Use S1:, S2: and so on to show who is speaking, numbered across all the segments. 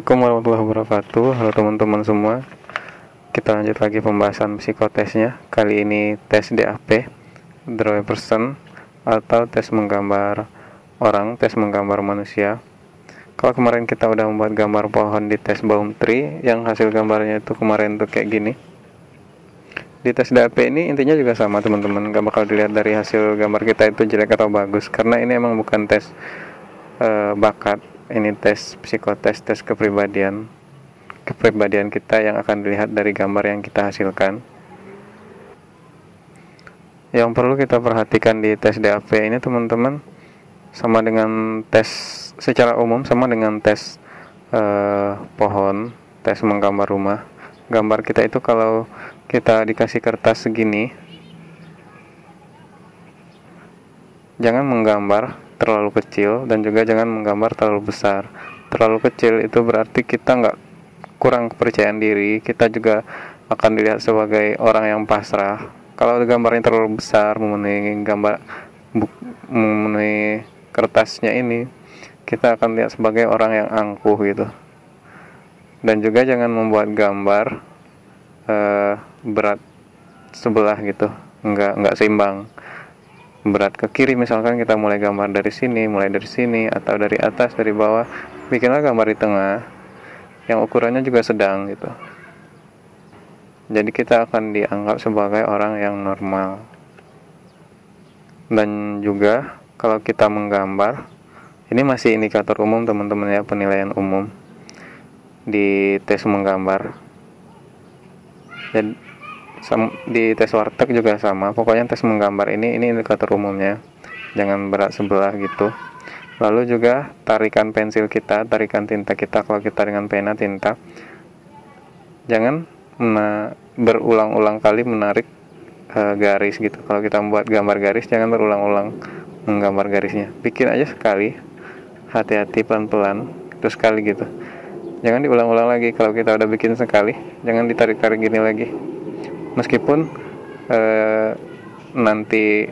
S1: Assalamualaikum warahmatullahi wabarakatuh. Halo teman-teman semua. Kita lanjut lagi pembahasan psikotesnya. Kali ini tes DAP, Draw a Person, atau tes menggambar orang, tes menggambar manusia. Kalau kemarin kita udah membuat gambar pohon di tes Baum Tree, yang hasil gambarnya itu kemarin tuh kayak gini. Di tes DAP ini intinya juga sama teman-teman. Gak bakal dilihat dari hasil gambar kita itu jelek atau bagus, karena ini emang bukan tes bakat. Ini tes psikotes, tes kepribadian kita yang akan dilihat dari gambar yang kita hasilkan. Yang perlu kita perhatikan di tes DAP ini teman-teman, sama dengan tes secara umum, sama dengan tes pohon, tes menggambar rumah. Gambar kita itu kalau kita dikasih kertas segini, jangan menggambar terlalu kecil dan juga jangan menggambar terlalu besar. Terlalu kecil itu berarti kita kurang kepercayaan diri, kita juga akan dilihat sebagai orang yang pasrah. Kalau gambarnya terlalu besar memenuhi kertasnya ini, kita akan lihat sebagai orang yang angkuh gitu. Dan juga jangan membuat gambar berat sebelah gitu, nggak seimbang. Berat ke kiri, misalkan kita mulai gambar dari sini, atau dari atas, dari bawah, bikinlah gambar di tengah yang ukurannya juga sedang gitu. Jadi kita akan dianggap sebagai orang yang normal. Dan juga kalau kita menggambar, ini masih indikator umum teman-teman ya, penilaian umum di tes menggambar. Dan di tes warteg juga sama, pokoknya tes menggambar ini indikator umumnya, jangan berat sebelah gitu. Lalu juga tarikan pensil kita, tarikan tinta kita, kalau kita dengan pena tinta, jangan berulang-ulang kali menarik garis gitu. Kalau kita membuat gambar garis, jangan berulang-ulang menggambar garisnya, bikin aja sekali, hati-hati, pelan-pelan, terus sekali gitu, jangan diulang-ulang lagi. Kalau kita udah bikin sekali, jangan ditarik-tarik gini lagi. Meskipun nanti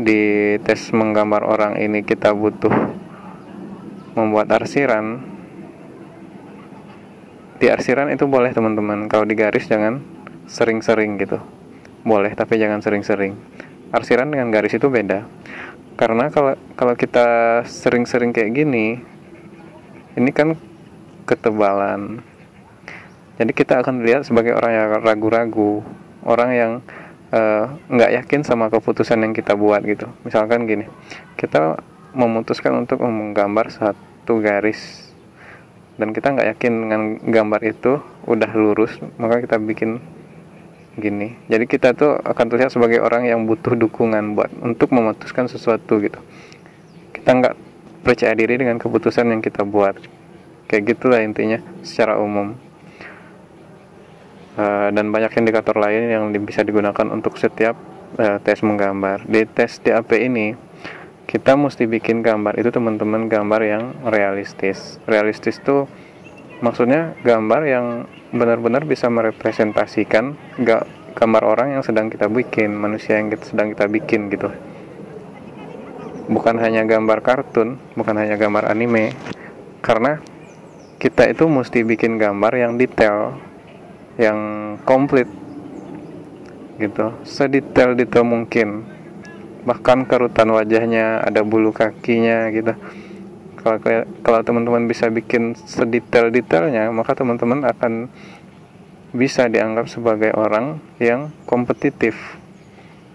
S1: di tes menggambar orang ini kita butuh membuat arsiran, di arsiran itu boleh teman-teman. Kalau di garis jangan sering-sering gitu, boleh tapi jangan sering-sering. Arsiran dengan garis itu beda, karena kalau kita sering-sering kayak gini, ini kan ketebalan. Jadi kita akan dilihat sebagai orang yang ragu-ragu, orang yang nggak yakin sama keputusan yang kita buat gitu. Misalkan gini, kita memutuskan untuk menggambar satu garis, dan kita nggak yakin dengan gambar itu udah lurus, maka kita bikin gini. Jadi kita tuh akan terlihat sebagai orang yang butuh dukungan untuk memutuskan sesuatu gitu. Kita nggak percaya diri dengan keputusan yang kita buat. Kayak gitulah intinya secara umum. Dan banyak indikator lain yang bisa digunakan untuk setiap tes menggambar. Di tes DAP ini kita mesti bikin gambar itu teman-teman, gambar yang realistis. Realistis itu maksudnya gambar yang benar-benar bisa merepresentasikan gambar orang yang sedang kita bikin, manusia yang sedang kita bikin gitu. Bukan hanya gambar kartun, bukan hanya gambar anime, karena kita itu mesti bikin gambar yang detail, yang komplit gitu, sedetail-detail mungkin, bahkan kerutan wajahnya, ada bulu kakinya gitu. Kalau teman-teman bisa bikin sedetail-detailnya, maka teman-teman akan bisa dianggap sebagai orang yang kompetitif.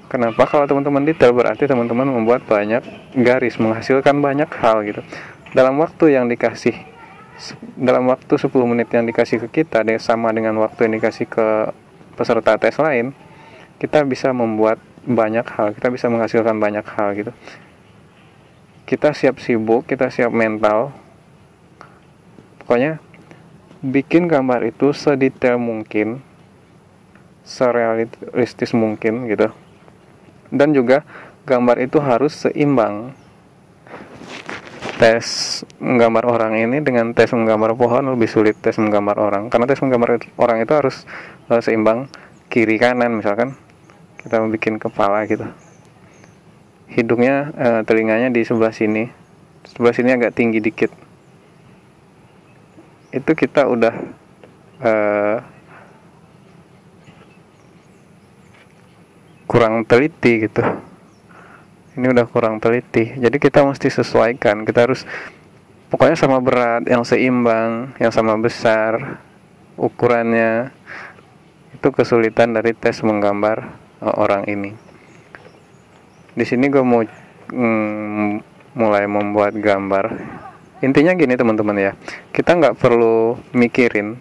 S1: Kenapa? Kalau teman-teman detail, berarti teman-teman membuat banyak garis, menghasilkan banyak hal gitu. Dalam waktu 10 menit yang dikasih ke kita, sama dengan waktu yang dikasih ke peserta tes lain, kita bisa membuat banyak hal, kita bisa menghasilkan banyak hal gitu. Kita siap sibuk, kita siap mental, pokoknya bikin gambar itu sedetail mungkin, serealistis mungkin gitu. Dan juga gambar itu harus seimbang. Tes menggambar orang ini dengan tes menggambar pohon lebih sulit tes menggambar orang, karena tes menggambar orang itu harus seimbang kiri kanan. Misalkan kita mau bikin kepala gitu, hidungnya telinganya di sebelah sini agak tinggi dikit, itu kita udah kurang teliti gitu. Ini udah kurang teliti. Jadi kita mesti sesuaikan. Kita harus pokoknya sama berat, yang seimbang, yang sama besar ukurannya. Itu kesulitan dari tes menggambar orang ini. Di sini gue mau mulai membuat gambar. Intinya gini teman-teman ya, kita nggak perlu mikirin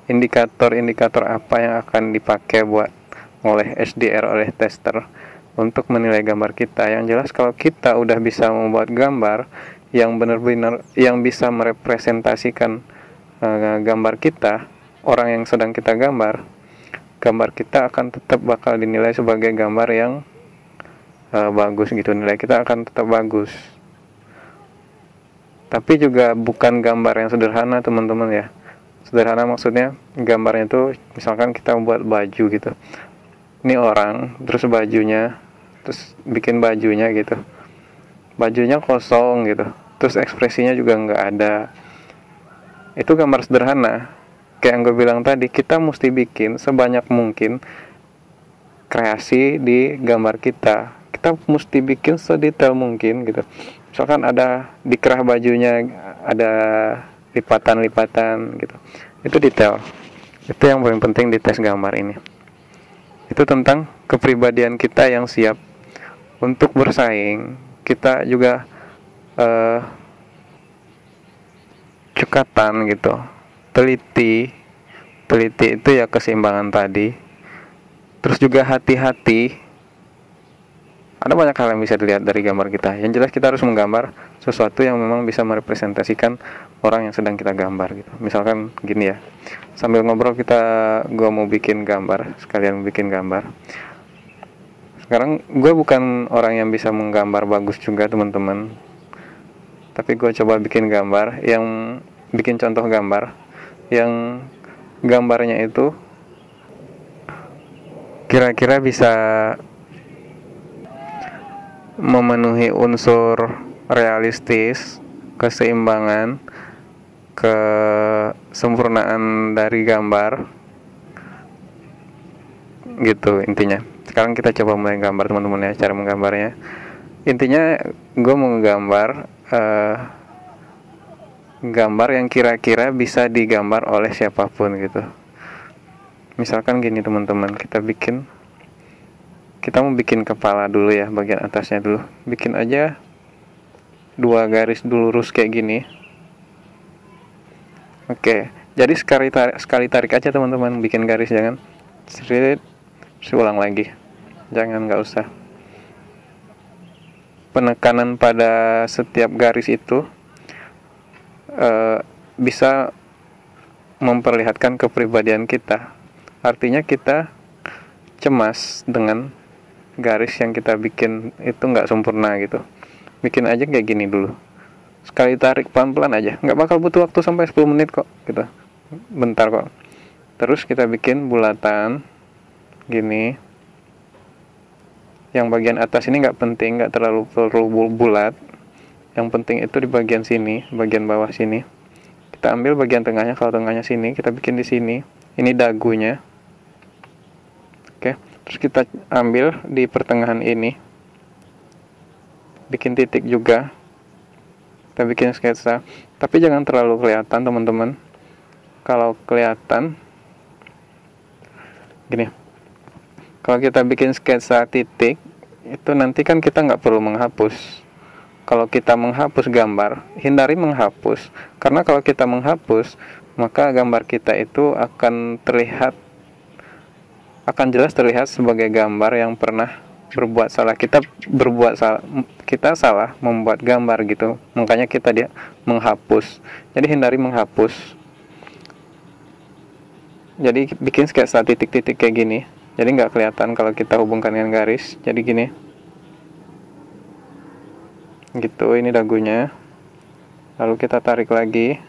S1: indikator-indikator apa yang akan dipakai buat oleh SDR, oleh tester untuk menilai gambar kita. Yang jelas kalau kita udah bisa membuat gambar yang benar-benar yang bisa merepresentasikan gambar kita, orang yang sedang kita gambar kita akan tetap bakal dinilai sebagai gambar yang bagus gitu. Nilai kita akan tetap bagus. Tapi juga bukan gambar yang sederhana teman-teman ya. Sederhana maksudnya gambarnya itu misalkan kita membuat baju gitu. Ini orang, terus bajunya, terus bikin bajunya gitu. Bajunya kosong gitu. Terus ekspresinya juga nggak ada. Itu gambar sederhana. Kayak yang gue bilang tadi, kita mesti bikin sebanyak mungkin kreasi di gambar kita. Kita mesti bikin sedetail mungkin gitu. Misalkan ada di kerah bajunya ada lipatan-lipatan gitu. Itu detail. Itu yang paling penting di tes gambar ini. Itu tentang kepribadian kita yang siap untuk bersaing. Kita juga cekatan gitu, teliti itu ya keseimbangan tadi. Terus juga hati-hati. Ada banyak hal yang bisa dilihat dari gambar kita. Yang jelas kita harus menggambar sesuatu yang memang bisa merepresentasikan orang yang sedang kita gambar gitu. Misalkan gini ya, sambil ngobrol gue mau bikin gambar, sekalian bikin gambar. Sekarang gue bukan orang yang bisa menggambar bagus juga teman-teman, tapi gue coba bikin gambar bikin contoh gambar yang gambarnya itu kira-kira bisa memenuhi unsur realistis, keseimbangan, kesempurnaan dari gambar gitu intinya. Sekarang kita coba mulai gambar teman-teman ya, cara menggambarnya. Intinya gue mau menggambar gambar yang kira-kira bisa digambar oleh siapapun gitu. Misalkan gini teman-teman, kita mau bikin kepala dulu ya, bagian atasnya dulu. Bikin aja 2 garis lurus kayak gini. Oke, jadi sekali tarik aja teman-teman, bikin garis, jangan ulang lagi. Jangan, nggak usah. Penekanan pada setiap garis itu bisa memperlihatkan kepribadian kita. Artinya kita cemas dengan garis yang kita bikin itu nggak sempurna gitu. Bikin aja kayak gini dulu. Sekali tarik pelan-pelan aja. Nggak bakal butuh waktu sampai 10 menit kok gitu. Bentar kok. Terus kita bikin bulatan gini. Yang bagian atas ini nggak penting, nggak terlalu perlu bulat. Yang penting itu di bagian sini, bagian bawah sini. Kita ambil bagian tengahnya, kalau tengahnya sini, kita bikin di sini. Ini dagunya. Oke, terus kita ambil di pertengahan ini. Bikin titik juga. Kita bikin sketsa, tapi jangan terlalu kelihatan teman-teman. Kalau kelihatan gini. Kalau kita bikin sketsa titik, itu nanti kan kita nggak perlu menghapus. Kalau kita menghapus gambar, hindari menghapus. Karena kalau kita menghapus, maka gambar kita itu akan jelas terlihat sebagai gambar yang pernah berbuat salah. Kita salah membuat gambar gitu. Makanya dia menghapus. Jadi hindari menghapus. Jadi bikin sketsa titik-titik kayak gini. Jadi nggak kelihatan kalau kita hubungkan dengan garis. Jadi gini. Gitu, ini dagunya. Lalu kita tarik lagi.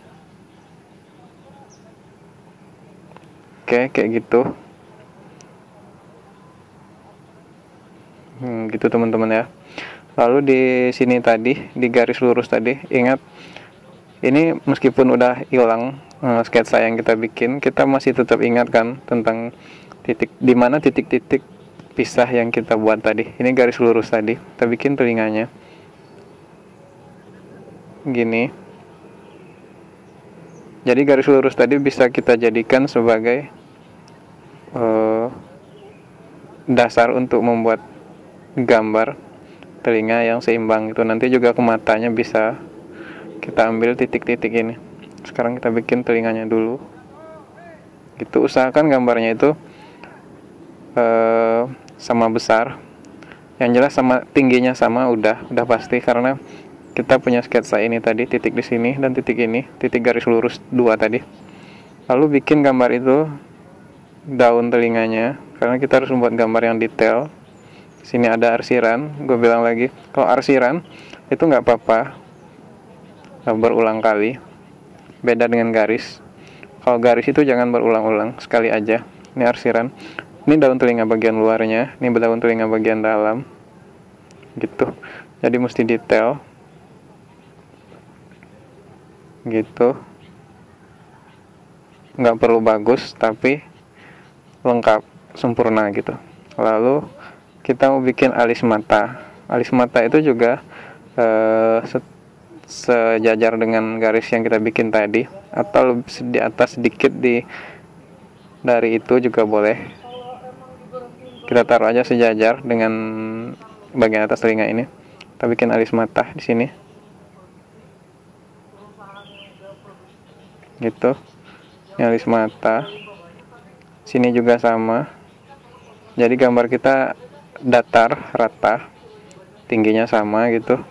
S1: Oke, kayak gitu. Gitu teman-teman ya. Lalu di sini tadi, di garis lurus tadi, ingat Ini meskipun udah hilang sketsa yang kita bikin, kita masih tetap ingat kan tentang titik, di mana titik-titik pisah yang kita buat tadi. Ini garis lurus tadi, kita bikin telinganya gini. Jadi garis lurus tadi bisa kita jadikan sebagai dasar untuk membuat gambar telinga yang seimbang. Itu nanti juga ke matanya bisa kita ambil titik-titik ini. Sekarang kita bikin telinganya dulu. Itu usahakan gambarnya itu sama besar. Yang jelas sama tingginya sama udah pasti, karena kita punya sketsa ini tadi, titik di sini dan titik ini, titik garis lurus 2 tadi. Lalu bikin gambar itu daun telinganya, karena kita harus membuat gambar yang detail. Sini ada arsiran, gue bilang lagi, kalau arsiran itu nggak apa-apa berulang kali, beda dengan garis. Kalau garis itu jangan berulang-ulang, sekali aja. Ini arsiran, ini daun telinga bagian luarnya, ini daun telinga bagian dalam, gitu. Jadi mesti detail, gitu. Nggak perlu bagus, tapi lengkap, sempurna gitu. Lalu kita mau bikin alis mata. Alis mata itu juga sejajar dengan garis yang kita bikin tadi, atau di atas sedikit dari itu juga boleh. Kita taruh aja sejajar dengan bagian atas telinga ini. Kita bikin alis mata di sini, gitu. Ini alis mata. Sini juga sama. Jadi gambar kita datar, rata, tingginya sama gitu.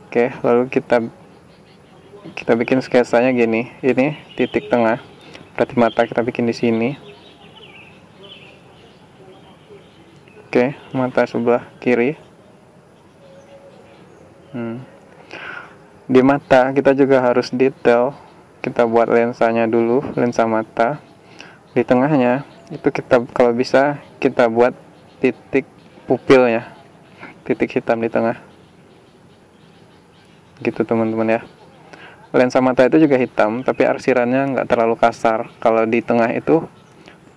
S1: Oke, lalu kita bikin sketsanya gini. Ini titik tengah, berarti mata kita bikin di sini. Oke, mata sebelah kiri. Di mata kita juga harus detail. Kita buat lensanya dulu, lensa mata. Di tengahnya itu kita, kalau bisa kita buat titik pupilnya, titik hitam di tengah, gitu teman-teman ya. Lensa mata itu juga hitam, tapi arsirannya nggak terlalu kasar. Kalau di tengah itu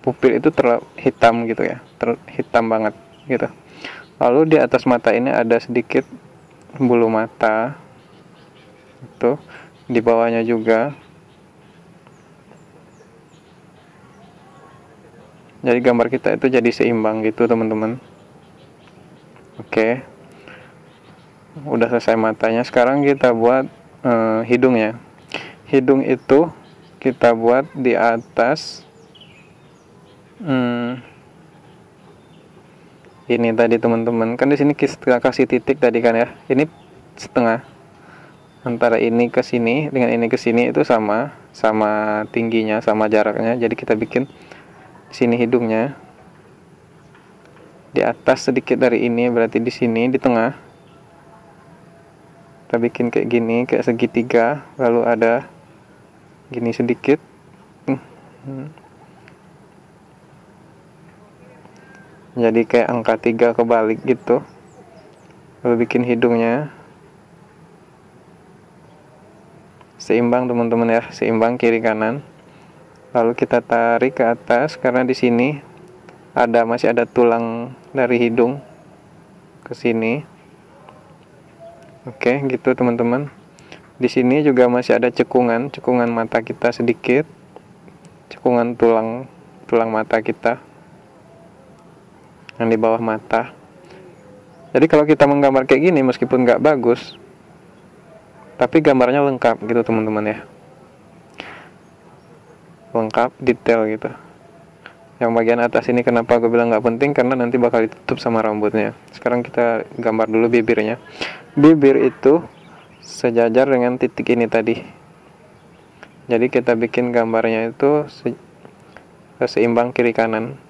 S1: pupil itu terlalu hitam gitu ya, hitam banget gitu. Lalu di atas mata ini ada sedikit bulu mata, itu di bawahnya juga. Jadi gambar kita itu jadi seimbang gitu teman-teman. Oke, udah selesai matanya. Sekarang kita buat hidungnya. Hidung itu kita buat di atas ini tadi teman-teman. Kan di sini kita kasih titik tadi kan ya. Ini setengah. Antara ini ke sini dengan ini ke sini itu sama tingginya, sama jaraknya. Jadi kita bikin sini hidungnya. Di atas sedikit dari ini, berarti di sini di tengah. Kita bikin kayak gini, kayak segitiga, lalu ada gini sedikit. Jadi kayak angka 3 kebalik gitu. Lalu bikin hidungnya seimbang teman-teman ya, seimbang kiri kanan. Lalu kita tarik ke atas, karena di sini masih ada tulang dari hidung ke sini. Oke, gitu teman-teman. Di sini juga masih ada cekungan mata kita sedikit, cekungan tulang mata kita yang di bawah mata. Jadi kalau kita menggambar kayak gini, meskipun nggak bagus, tapi gambarnya lengkap gitu teman-teman ya, lengkap, detail gitu. Yang bagian atas ini kenapa gue bilang nggak penting, karena nanti bakal ditutup sama rambutnya. Sekarang kita gambar dulu bibirnya. Bibir itu sejajar dengan titik ini tadi. Jadi kita bikin gambarnya itu seimbang kiri kanan.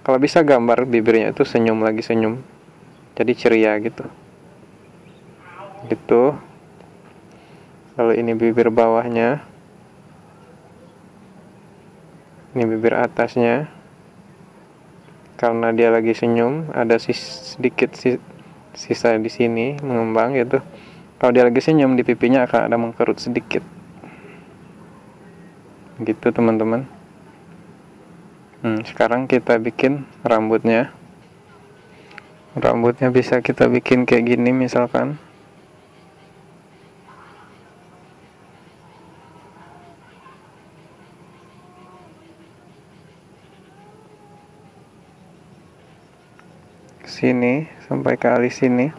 S1: Kalau bisa gambar bibirnya itu senyum lagi senyum, jadi ceria gitu. Gitu. Lalu ini bibir bawahnya, ini bibir atasnya. Karena dia lagi senyum, ada sedikit sisa di sini mengembang gitu. Kalau dia lagi senyum, di pipinya akan ada mengkerut sedikit. Gitu teman-teman. Sekarang kita bikin rambutnya. Rambutnya bisa kita bikin kayak gini misalkan. Sini sampai ke alis sini.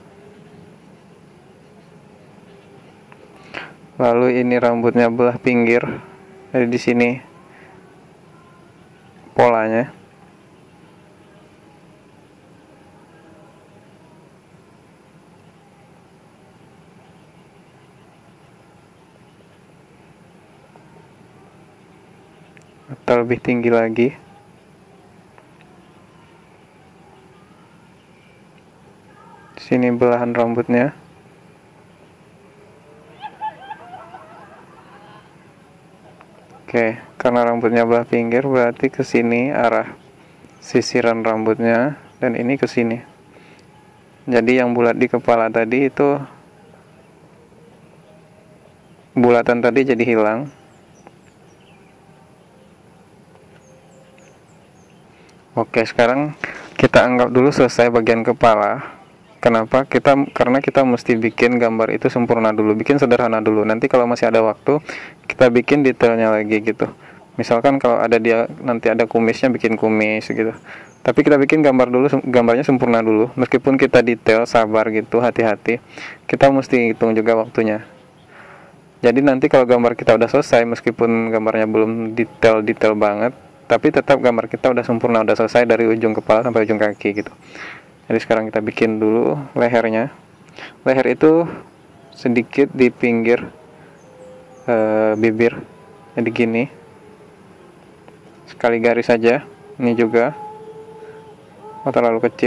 S1: Lalu ini rambutnya belah pinggir. Jadi di sini polanya. Atau lebih tinggi lagi. Sini belahan rambutnya. Oke, karena rambutnya belah pinggir berarti ke sini arah sisiran rambutnya dan ini ke sini. Jadi yang bulat di kepala tadi itu bulatan tadi jadi hilang. Oke, sekarang kita anggap dulu selesai bagian kepala. Kenapa? Karena kita mesti bikin gambar itu sempurna dulu, bikin sederhana dulu. Nanti kalau masih ada waktu, kita bikin detailnya lagi gitu. Misalkan kalau ada dia nanti ada kumisnya, bikin kumis gitu. Tapi kita bikin gambar dulu, gambarnya sempurna dulu. Meskipun kita detail, sabar gitu, hati-hati. Kita mesti hitung juga waktunya. Jadi nanti kalau gambar kita udah selesai, meskipun gambarnya belum detail banget, tapi tetap gambar kita udah sempurna, udah selesai dari ujung kepala sampai ujung kaki gitu. Jadi sekarang kita bikin dulu lehernya. Leher itu sedikit di pinggir bibir, jadi gini. Sekali garis saja. Ini juga terlalu kecil.